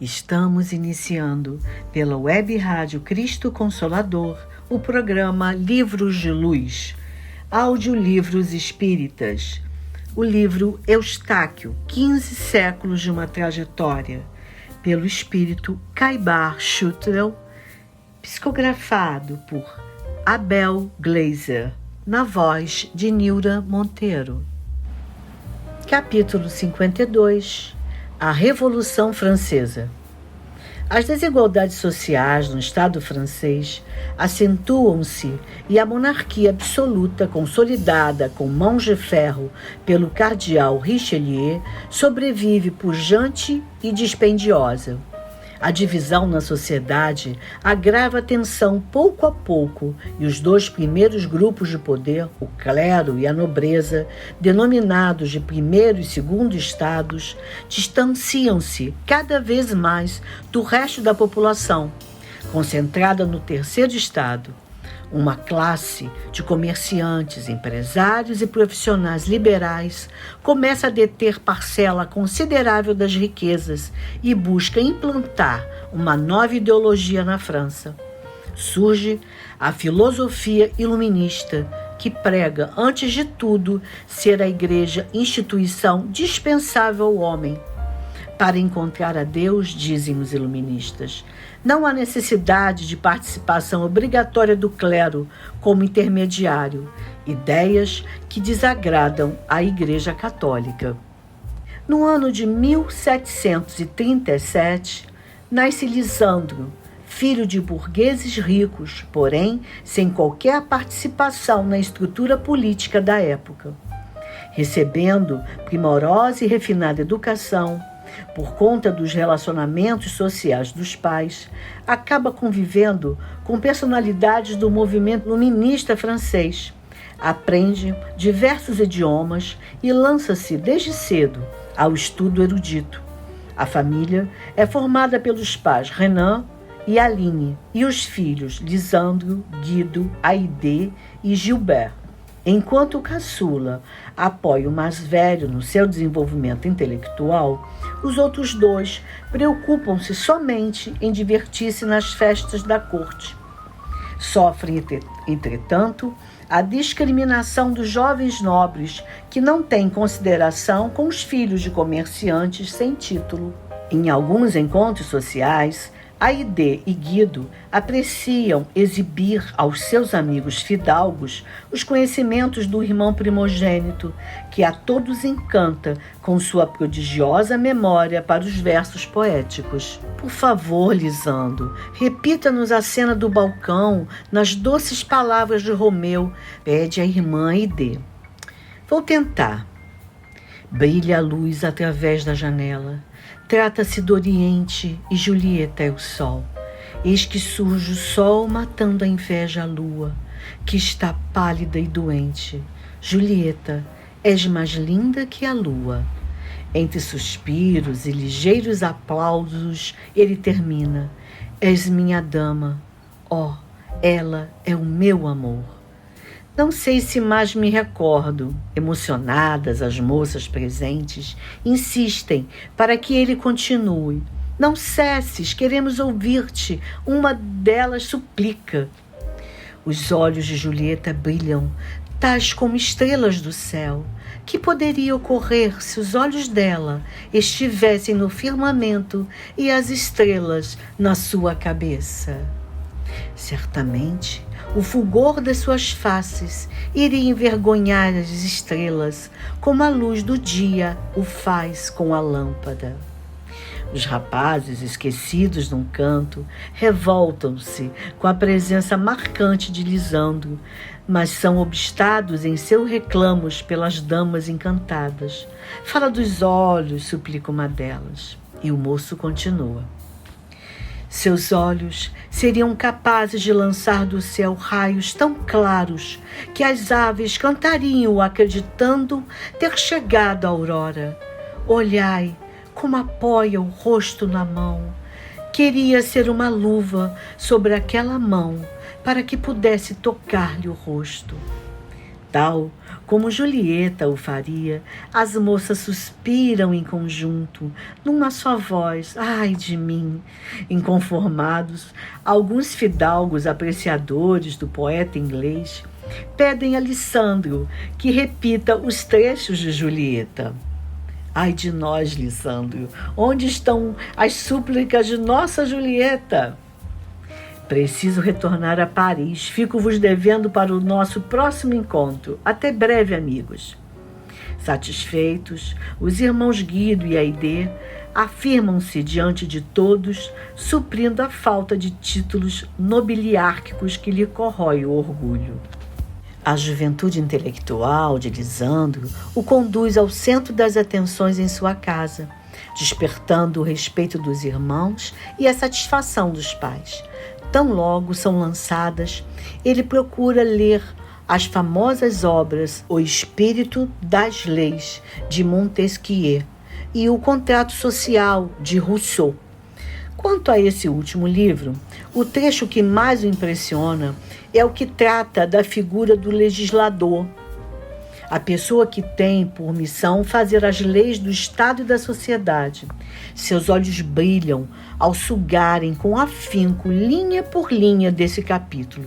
Estamos iniciando pela Web Rádio Cristo Consolador o programa Livros de Luz, audiolivros espíritas. O livro Eustáquio, 15 séculos de uma trajetória, pelo espírito Caibar Schuttrell, psicografado por Abel Gleiser, na voz de Nilda Monteiro. Capítulo 52. A Revolução Francesa. As desigualdades sociais no Estado francês acentuam-se e a monarquia absoluta, consolidada com mãos de ferro pelo cardeal Richelieu, sobrevive pujante e dispendiosa. A divisão na sociedade agrava a tensão pouco a pouco e os dois primeiros grupos de poder, o clero e a nobreza, denominados de primeiro e segundo estados, distanciam-se cada vez mais do resto da população, concentrada no terceiro estado. Uma classe de comerciantes, empresários e profissionais liberais começa a deter parcela considerável das riquezas e busca implantar uma nova ideologia na França. Surge a filosofia iluminista, que prega, antes de tudo, ser a igreja instituição dispensável ao homem. Para encontrar a Deus, dizem os iluministas, não há necessidade de participação obrigatória do clero como intermediário, ideias que desagradam à Igreja Católica. No ano de 1737, nasce Lisandro, filho de burgueses ricos, porém sem qualquer participação na estrutura política da época. Recebendo primorosa e refinada educação, por conta dos relacionamentos sociais dos pais, acaba convivendo com personalidades do movimento iluminista francês. Aprende diversos idiomas e lança-se desde cedo ao estudo erudito. A família é formada pelos pais Renan e Aline e os filhos Lisandro, Guido, Aidé e Gilbert. Enquanto o caçula apoia o mais velho no seu desenvolvimento intelectual, os outros dois preocupam-se somente em divertir-se nas festas da corte. Sofrem, entretanto, a discriminação dos jovens nobres que não têm consideração com os filhos de comerciantes sem título. Em alguns encontros sociais, Aidé e Guido apreciam exibir aos seus amigos fidalgos os conhecimentos do irmão primogênito, que a todos encanta com sua prodigiosa memória para os versos poéticos. Por favor, Lisandro, repita-nos a cena do balcão nas doces palavras de Romeu, pede a irmã Aidé. Vou tentar. Brilha a luz através da janela. Trata-se do Oriente e Julieta é o sol. Eis que surge o sol matando a inveja à lua, que está pálida e doente. Julieta, és mais linda que a lua. Entre suspiros e ligeiros aplausos, ele termina. És minha dama, ó, ela é o meu amor. Não sei se mais me recordo. Emocionadas, as moças presentes insistem para que ele continue. Não cesses, queremos ouvir-te. Uma delas suplica. Os olhos de Julieta brilham, tais como estrelas do céu. Que poderia ocorrer se os olhos dela estivessem no firmamento e as estrelas na sua cabeça? Certamente, o fulgor das suas faces iria envergonhar as estrelas, como a luz do dia o faz com a lâmpada. Os rapazes, esquecidos num canto, revoltam-se com a presença marcante de Lisandro, mas são obstados em seus reclamos pelas damas encantadas. Fala dos olhos, suplica uma delas, e o moço continua. Seus olhos seriam capazes de lançar do céu raios tão claros que as aves cantariam acreditando ter chegado a aurora. Olhai como apoia o rosto na mão. Queria ser uma luva sobre aquela mão para que pudesse tocar-lhe o rosto. Tal como Julieta o faria, as moças suspiram em conjunto, numa só voz, ai de mim. Inconformados, alguns fidalgos apreciadores do poeta inglês pedem a Lissandro que repita os trechos de Julieta. Ai de nós, Lissandro, onde estão as súplicas de nossa Julieta? Preciso retornar a Paris. Fico-vos devendo para o nosso próximo encontro. Até breve, amigos. Satisfeitos, os irmãos Guido e Aidê afirmam-se diante de todos, suprindo a falta de títulos nobiliárquicos que lhe corrói o orgulho. A juventude intelectual de Lisandro o conduz ao centro das atenções em sua casa, despertando o respeito dos irmãos e a satisfação dos pais. Tão logo são lançadas, ele procura ler as famosas obras O Espírito das Leis, de Montesquieu, e O Contrato Social, de Rousseau. Quanto a esse último livro, o trecho que mais o impressiona é o que trata da figura do legislador, a pessoa que tem por missão fazer as leis do Estado e da sociedade. Seus olhos brilham ao sugarem com afinco linha por linha desse capítulo,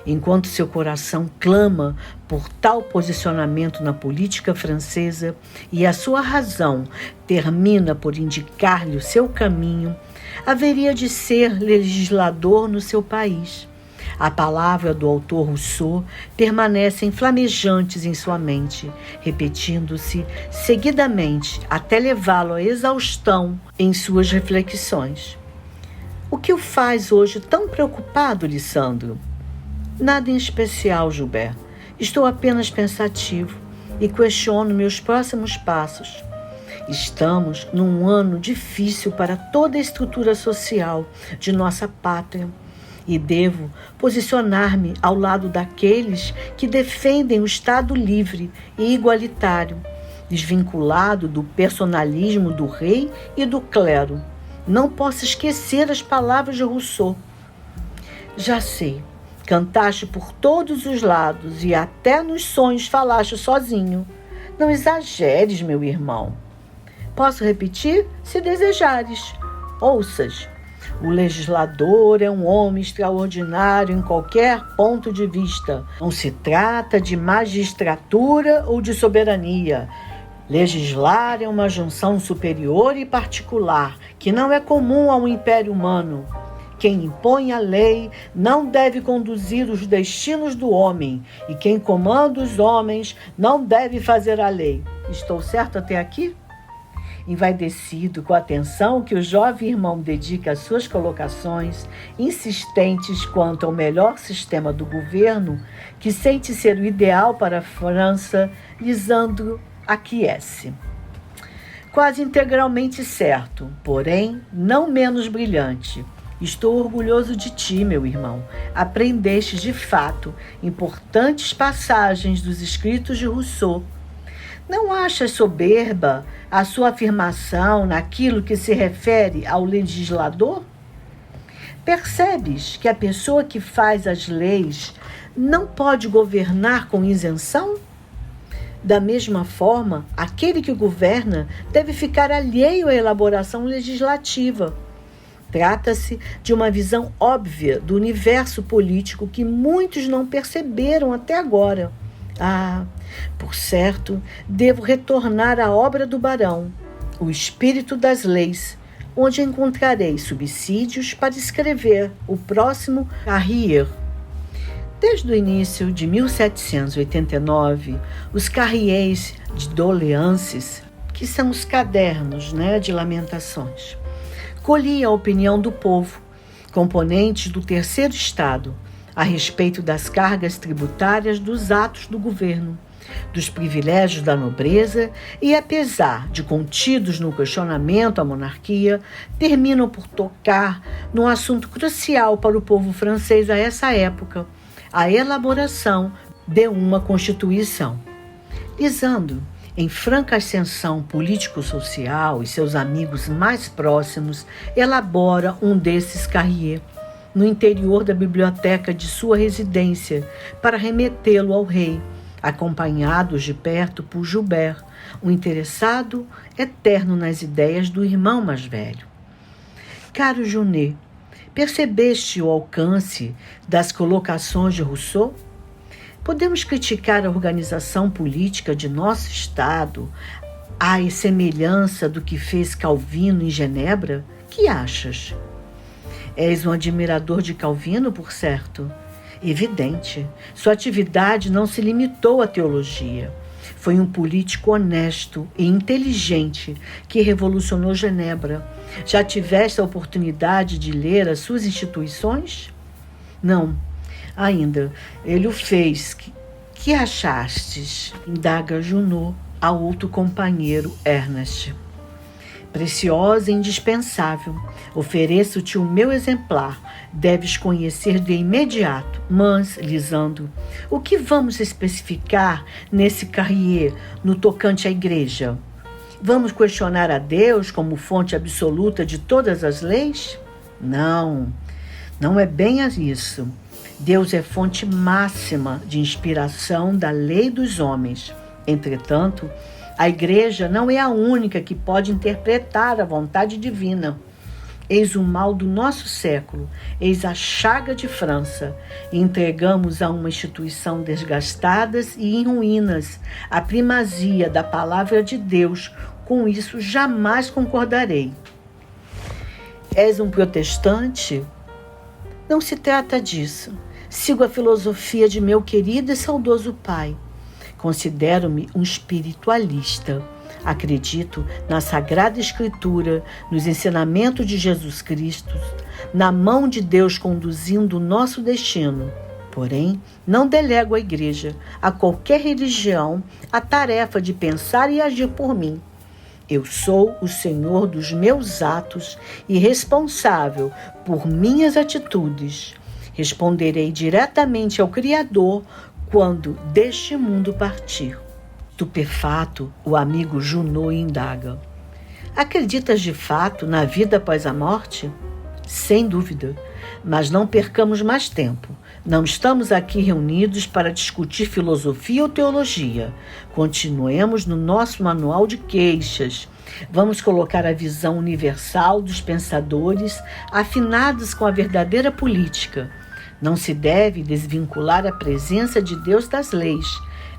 enquanto seu coração clama por tal posicionamento na política francesa e a sua razão termina por indicar-lhe o seu caminho, haveria de ser legislador no seu país. A palavra do autor Rousseau permanecem flamejantes em sua mente, repetindo-se seguidamente até levá-lo à exaustão em suas reflexões. O que o faz hoje tão preocupado, Lissandro? Nada em especial, Gilbert. Estou apenas pensativo e questiono meus próximos passos. Estamos num ano difícil para toda a estrutura social de nossa pátria e devo posicionar-me ao lado daqueles que defendem o Estado livre e igualitário, desvinculado do personalismo do rei e do clero. Não posso esquecer as palavras de Rousseau. Já sei, cantaste por todos os lados e até nos sonhos falaste sozinho. Não exageres, meu irmão. Posso repetir, se desejares. Ouças. O legislador é um homem extraordinário em qualquer ponto de vista. Não se trata de magistratura ou de soberania. Legislar é uma junção superior e particular, que não é comum ao império humano. Quem impõe a lei não deve conduzir os destinos do homem, e quem comanda os homens não deve fazer a lei. Estou certo até aqui? Envaidecido com a atenção que o jovem irmão dedica às suas colocações, insistentes quanto ao melhor sistema do governo, que sente ser o ideal para a França, Lisandro aquece. Quase integralmente certo, porém não menos brilhante. Estou orgulhoso de ti, meu irmão. Aprendeste, de fato, importantes passagens dos escritos de Rousseau. Não achas soberba a sua afirmação naquilo que se refere ao legislador? Percebes que a pessoa que faz as leis não pode governar com isenção? Da mesma forma, aquele que governa deve ficar alheio à elaboração legislativa. Trata-se de uma visão óbvia do universo político que muitos não perceberam até agora. Por certo, devo retornar à obra do barão, O Espírito das Leis, onde encontrarei subsídios para escrever o próximo Carrier. Desde o início de 1789, os Carriers de Doléances, que são os cadernos, de lamentações, colhia a opinião do povo, componentes do terceiro estado, a respeito das cargas tributárias dos atos do governo, dos privilégios da nobreza e, apesar de contidos no questionamento à monarquia, terminam por tocar num assunto crucial para o povo francês a essa época, a elaboração de uma Constituição. Lisandro, em franca ascensão político-social e seus amigos mais próximos, elabora um desses Carrier no interior da biblioteca de sua residência para remetê-lo ao rei, acompanhados de perto por Gilbert, um interessado eterno nas ideias do irmão mais velho. Caro Junet, percebeste o alcance das colocações de Rousseau? Podemos criticar a organização política de nosso Estado à semelhança do que fez Calvino em Genebra? Que achas? És um admirador de Calvino, por certo? Evidente. Sua atividade não se limitou à teologia. Foi um político honesto e inteligente que revolucionou Genebra. Já tiveste a oportunidade de ler as suas instituições? Não, ainda. Ele o fez. Que achastes? Indaga Junot a outro companheiro, Ernest. Preciosa e indispensável. Ofereço-te o meu exemplar. Deves conhecer de imediato. Mas, Lisandro, o que vamos especificar nesse carrier no tocante à igreja? Vamos questionar a Deus como fonte absoluta de todas as leis? Não, não é bem isso. Deus é fonte máxima de inspiração da lei dos homens. Entretanto, a igreja não é a única que pode interpretar a vontade divina. Eis o mal do nosso século, eis a chaga de França. Entregamos a uma instituição desgastada e em ruínas a primazia da palavra de Deus. Com isso jamais concordarei. És um protestante? Não se trata disso. Sigo a filosofia de meu querido e saudoso pai. Considero-me um espiritualista. Acredito na Sagrada Escritura, nos ensinamentos de Jesus Cristo, na mão de Deus conduzindo o nosso destino. Porém, não delego à igreja, a qualquer religião, a tarefa de pensar e agir por mim. Eu sou o senhor dos meus atos e responsável por minhas atitudes. Responderei diretamente ao Criador quando deste mundo partir. Estupefato, o amigo Junot indaga. Acreditas de fato na vida após a morte? Sem dúvida, mas não percamos mais tempo. Não estamos aqui reunidos para discutir filosofia ou teologia. Continuemos no nosso manual de queixas. Vamos colocar a visão universal dos pensadores afinados com a verdadeira política. Não se deve desvincular a presença de Deus das leis.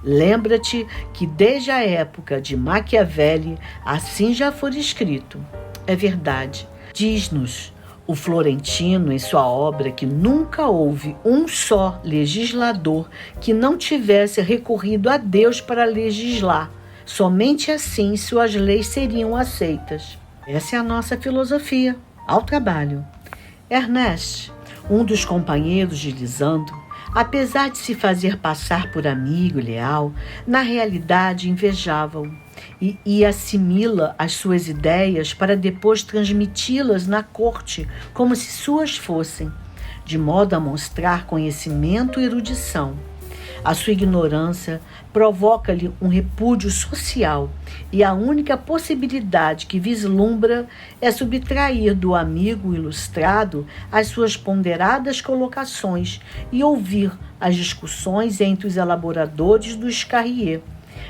Lembra-te que desde a época de Maquiavel assim já foi escrito. É verdade. Diz-nos o Florentino em sua obra que nunca houve um só legislador que não tivesse recorrido a Deus para legislar. Somente assim suas leis seriam aceitas. Essa é a nossa filosofia. Ao trabalho. Ernest, um dos companheiros de Lisandro, apesar de se fazer passar por amigo leal, na realidade invejava-o e assimila as suas ideias para depois transmiti-las na corte como se suas fossem, de modo a mostrar conhecimento e erudição. A sua ignorância provoca-lhe um repúdio social e a única possibilidade que vislumbra é subtrair do amigo ilustrado as suas ponderadas colocações e ouvir as discussões entre os elaboradores do Escarrier,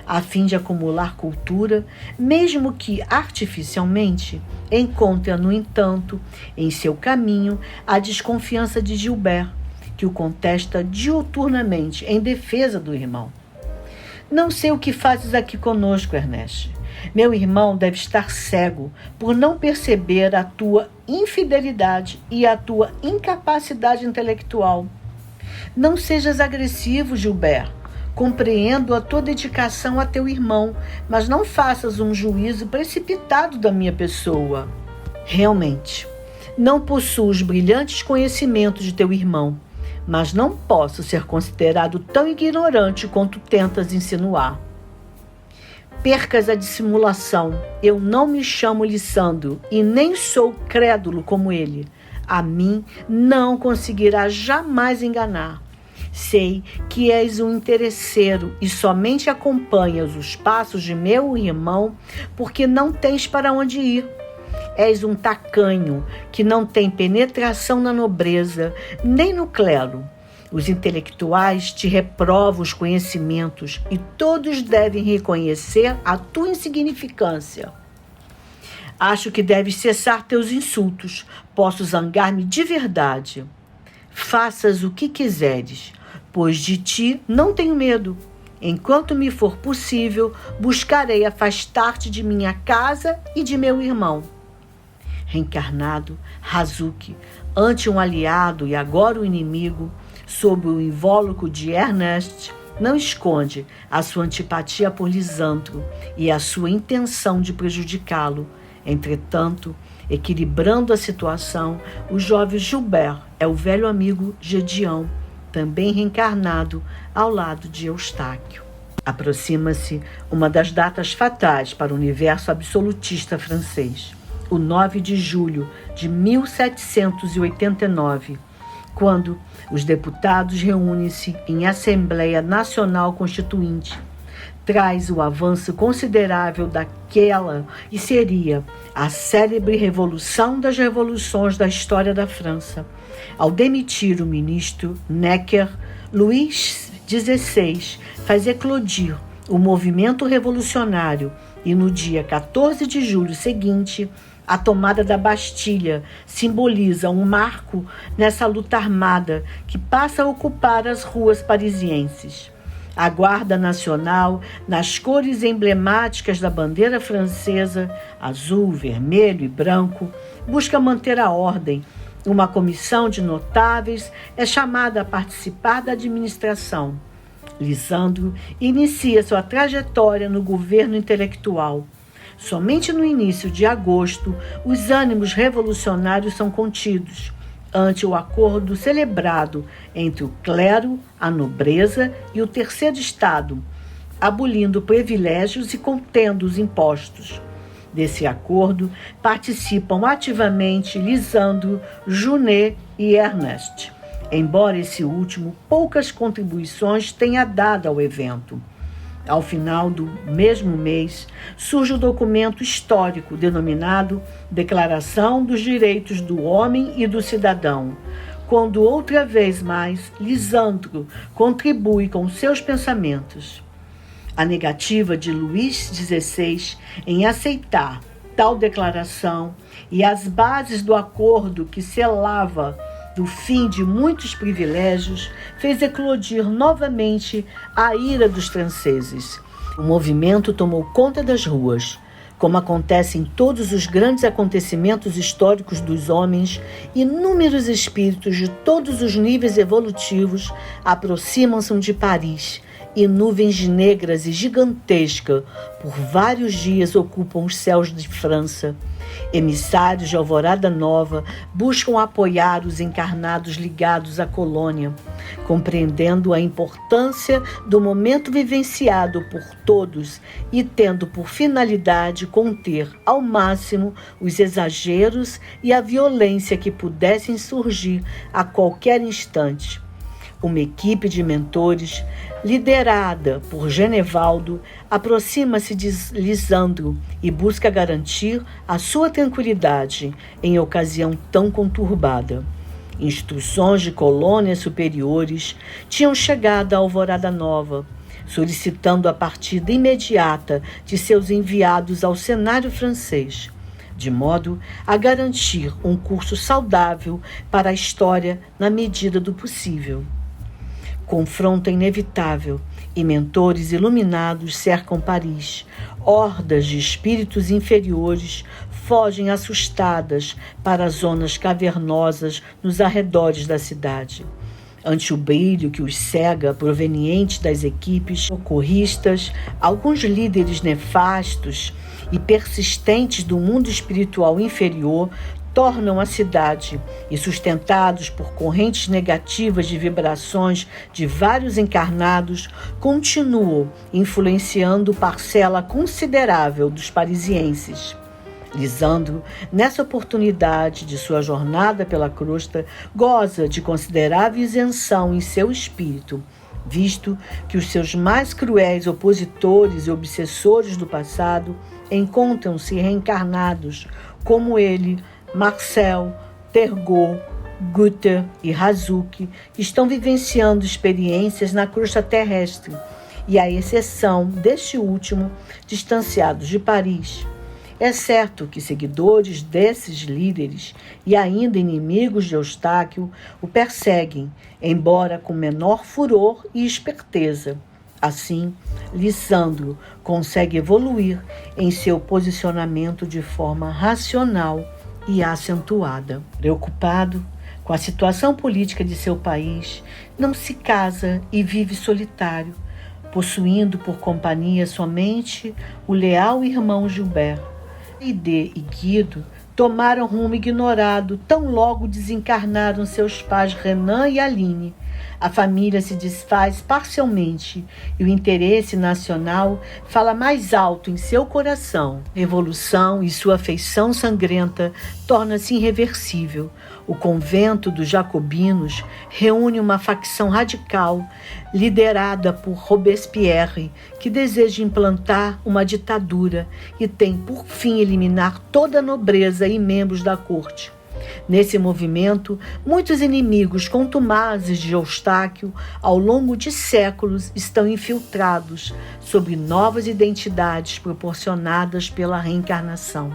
a fim de acumular cultura, mesmo que artificialmente, encontra, no entanto, em seu caminho a desconfiança de Gilbert, que o contesta diuturnamente em defesa do irmão. Não sei o que fazes aqui conosco, Ernest. Meu irmão deve estar cego por não perceber a tua infidelidade e a tua incapacidade intelectual. Não sejas agressivo, Gilbert. Compreendo a tua dedicação a teu irmão, mas não faças um juízo precipitado da minha pessoa. Realmente, não possuo os brilhantes conhecimentos de teu irmão, mas não posso ser considerado tão ignorante quanto tentas insinuar. Percas a dissimulação. Eu não me chamo Lissandro e nem sou crédulo como ele. A mim não conseguirá jamais enganar. Sei que és um interesseiro e somente acompanhas os passos de meu irmão porque não tens para onde ir. És um tacanho que não tem penetração na nobreza, nem no clero. Os intelectuais te reprovam os conhecimentos e todos devem reconhecer a tua insignificância. Acho que deves cessar teus insultos. Posso zangar-me de verdade. Faças o que quiseres, pois de ti não tenho medo. Enquanto me for possível, buscarei afastar-te de minha casa e de meu irmão. Reencarnado, Hazuki, ante um aliado e agora o inimigo, sob o invólucro de Ernest, não esconde a sua antipatia por Lisandro e a sua intenção de prejudicá-lo. Entretanto, equilibrando a situação, o jovem Gilbert é o velho amigo Gedião, também reencarnado ao lado de Eustáquio. Aproxima-se uma das datas fatais para o universo absolutista francês, o 9 de julho de 1789, quando os deputados reúnem-se em Assembleia Nacional Constituinte. Traz o avanço considerável daquela e seria a célebre Revolução das Revoluções da história da França. Ao demitir o ministro Necker, Luís XVI faz eclodir o movimento revolucionário e no dia 14 de julho seguinte, a tomada da Bastilha simboliza um marco nessa luta armada que passa a ocupar as ruas parisienses. A Guarda Nacional, nas cores emblemáticas da bandeira francesa, azul, vermelho e branco, busca manter a ordem. Uma comissão de notáveis é chamada a participar da administração. Lisandro inicia sua trajetória no governo intelectual. Somente no início de agosto, os ânimos revolucionários são contidos, ante o acordo celebrado entre o clero, a nobreza e o terceiro estado, abolindo privilégios e contendo os impostos. Desse acordo participam ativamente Lisandro, Junet e Ernest, embora esse último poucas contribuições tenha dado ao evento. Ao final do mesmo mês, surge o documento histórico denominado Declaração dos Direitos do Homem e do Cidadão, quando outra vez mais Lisandro contribui com seus pensamentos. A negativa de Luís XVI em aceitar tal declaração e as bases do acordo que selava do fim de muitos privilégios, fez eclodir novamente a ira dos franceses. O movimento tomou conta das ruas. Como acontece em todos os grandes acontecimentos históricos dos homens, inúmeros espíritos de todos os níveis evolutivos aproximam-se de Paris, e nuvens negras e gigantescas por vários dias ocupam os céus de França. Emissários de Alvorada Nova buscam apoiar os encarnados ligados à colônia, compreendendo a importância do momento vivenciado por todos e tendo por finalidade conter ao máximo os exageros e a violência que pudessem surgir a qualquer instante. Uma equipe de mentores, liderada por Genevaldo, aproxima-se de Lisandro e busca garantir a sua tranquilidade em ocasião tão conturbada. Instruções de colônias superiores tinham chegado à Alvorada Nova, solicitando a partida imediata de seus enviados ao cenário francês, de modo a garantir um curso saudável para a história na medida do possível. Confronto inevitável e mentores iluminados cercam Paris. Hordas de espíritos inferiores fogem assustadas para as zonas cavernosas nos arredores da cidade. Ante o brilho que os cega proveniente das equipes socorristas, alguns líderes nefastos e persistentes do mundo espiritual inferior tornam a cidade e, sustentados por correntes negativas de vibrações de vários encarnados, continuam influenciando parcela considerável dos parisienses. Lisandro, nessa oportunidade de sua jornada pela crosta, goza de considerável isenção em seu espírito, visto que os seus mais cruéis opositores e obsessores do passado encontram-se reencarnados, como ele, Marcel, Tergot, Guter e Razuki estão vivenciando experiências na crosta terrestre, e à exceção deste último, distanciados de Paris. É certo que seguidores desses líderes e ainda inimigos de Eustáquio o perseguem, embora com menor furor e esperteza. Assim, Lissandro consegue evoluir em seu posicionamento de forma racional e acentuada. Preocupado com a situação política de seu país, não se casa e vive solitário, possuindo por companhia somente o leal irmão Gilbert. Aide e Guido tomaram rumo ignorado tão logo desencarnaram seus pais Renan e Aline. A família se desfaz parcialmente e o interesse nacional fala mais alto em seu coração. A revolução e sua feição sangrenta torna-se irreversível. O convento dos jacobinos reúne uma facção radical liderada por Robespierre, que deseja implantar uma ditadura e tem por fim eliminar toda a nobreza e membros da corte. Nesse movimento, muitos inimigos contumazes de Eustáquio, ao longo de séculos, estão infiltrados sob novas identidades proporcionadas pela reencarnação.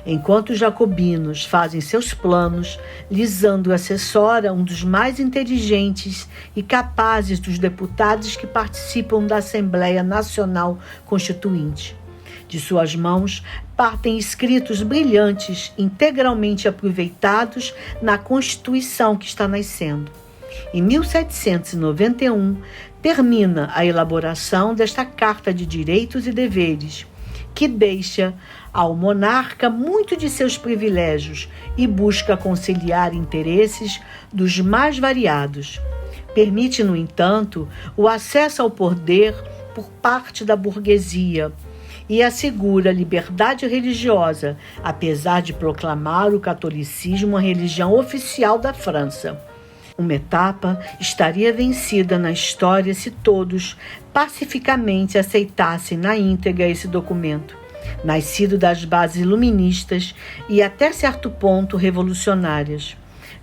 Enquanto os jacobinos fazem seus planos, Lisandro assessora um dos mais inteligentes e capazes dos deputados que participam da Assembleia Nacional Constituinte. De suas mãos partem escritos brilhantes, integralmente aproveitados na Constituição que está nascendo. Em 1791, termina a elaboração desta Carta de Direitos e Deveres, que deixa ao monarca muito de seus privilégios e busca conciliar interesses dos mais variados. Permite, no entanto, o acesso ao poder por parte da burguesia, e assegura liberdade religiosa, apesar de proclamar o catolicismo a religião oficial da França. Uma etapa estaria vencida na história se todos pacificamente aceitassem na íntegra esse documento, nascido das bases iluministas e até certo ponto revolucionárias.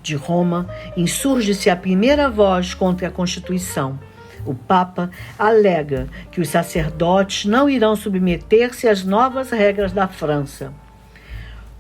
De Roma, insurge-se a primeira voz contra a Constituição. O Papa alega que os sacerdotes não irão submeter-se às novas regras da França.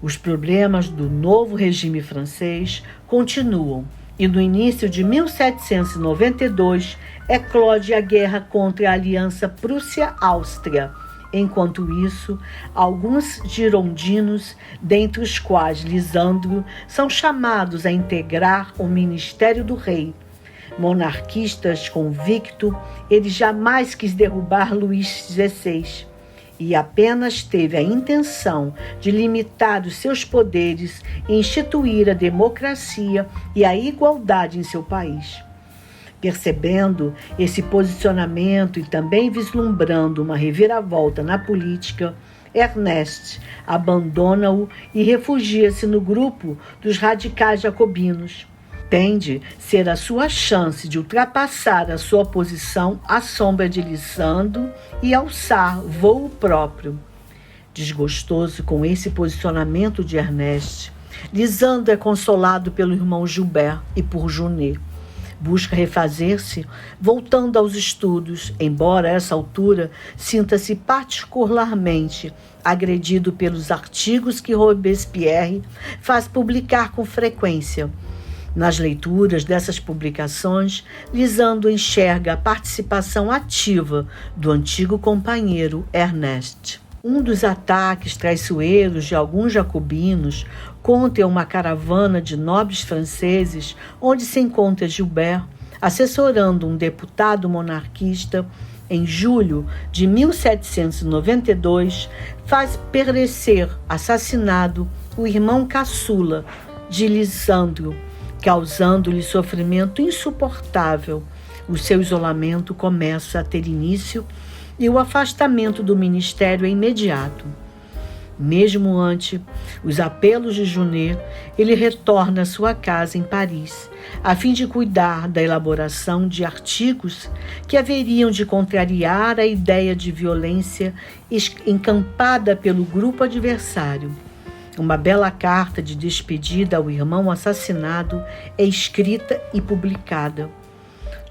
Os problemas do novo regime francês continuam e no início de 1792 eclode a guerra contra a aliança Prússia-Áustria. Enquanto isso, alguns girondinos, dentre os quais Lisandro, são chamados a integrar o ministério do rei. Monarquistas convicto, ele jamais quis derrubar Luís XVI e apenas teve a intenção de limitar os seus poderes e instituir a democracia e a igualdade em seu país. Percebendo esse posicionamento e também vislumbrando uma reviravolta na política, Ernest abandona-o e refugia-se no grupo dos radicais jacobinos. Tende ser a sua chance de ultrapassar a sua posição à sombra de Lisandro e alçar voo próprio. Desgostoso com esse posicionamento de Ernest, Lisandro é consolado pelo irmão Gilbert e por Junet. Busca refazer-se, voltando aos estudos, embora a essa altura sinta-se particularmente agredido pelos artigos que Robespierre faz publicar com frequência. Nas leituras dessas publicações, Lisandro enxerga a participação ativa do antigo companheiro Ernest. Um dos ataques traiçoeiros de alguns jacobinos contra uma caravana de nobres franceses, onde se encontra Gilbert, assessorando um deputado monarquista, em julho de 1792, faz perecer assassinado o irmão caçula de Lisandro, causando-lhe sofrimento insuportável. O seu isolamento começa a ter início e o afastamento do ministério é imediato. Mesmo ante os apelos de Junet, ele retorna à sua casa em Paris, a fim de cuidar da elaboração de artigos que haveriam de contrariar a ideia de violência encampada pelo grupo adversário. Uma bela carta de despedida ao irmão assassinado é escrita e publicada,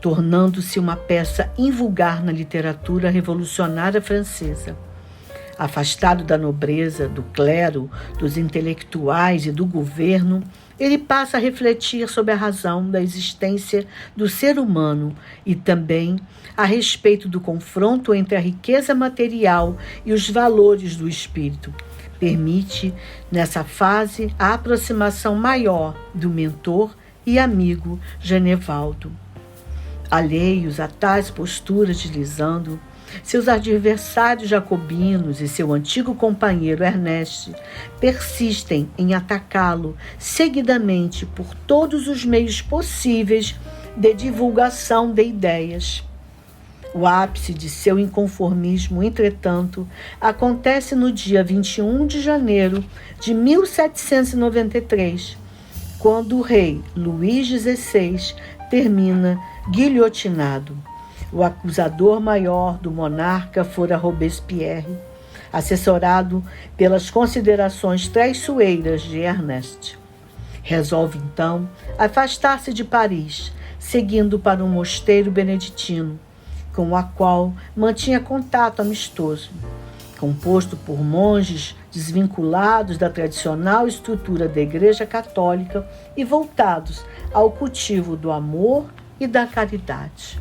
tornando-se uma peça invulgar na literatura revolucionária francesa. Afastado da nobreza, do clero, dos intelectuais e do governo, ele passa a refletir sobre a razão da existência do ser humano e também a respeito do confronto entre a riqueza material e os valores do espírito. Permite, nessa fase, a aproximação maior do mentor e amigo Genevaldo. Alheios a tais posturas de Lisandro, seus adversários jacobinos e seu antigo companheiro Ernest persistem em atacá-lo seguidamente por todos os meios possíveis de divulgação de ideias. O ápice de seu inconformismo, entretanto, acontece no dia 21 de janeiro de 1793, quando o rei Luís XVI termina guilhotinado. O acusador maior do monarca fora Robespierre, assessorado pelas considerações traiçoeiras de Ernest. Resolve, então, afastar-se de Paris, seguindo para um mosteiro beneditino, com o qual mantinha contato amistoso, composto por monges desvinculados da tradicional estrutura da Igreja Católica e voltados ao cultivo do amor e da caridade.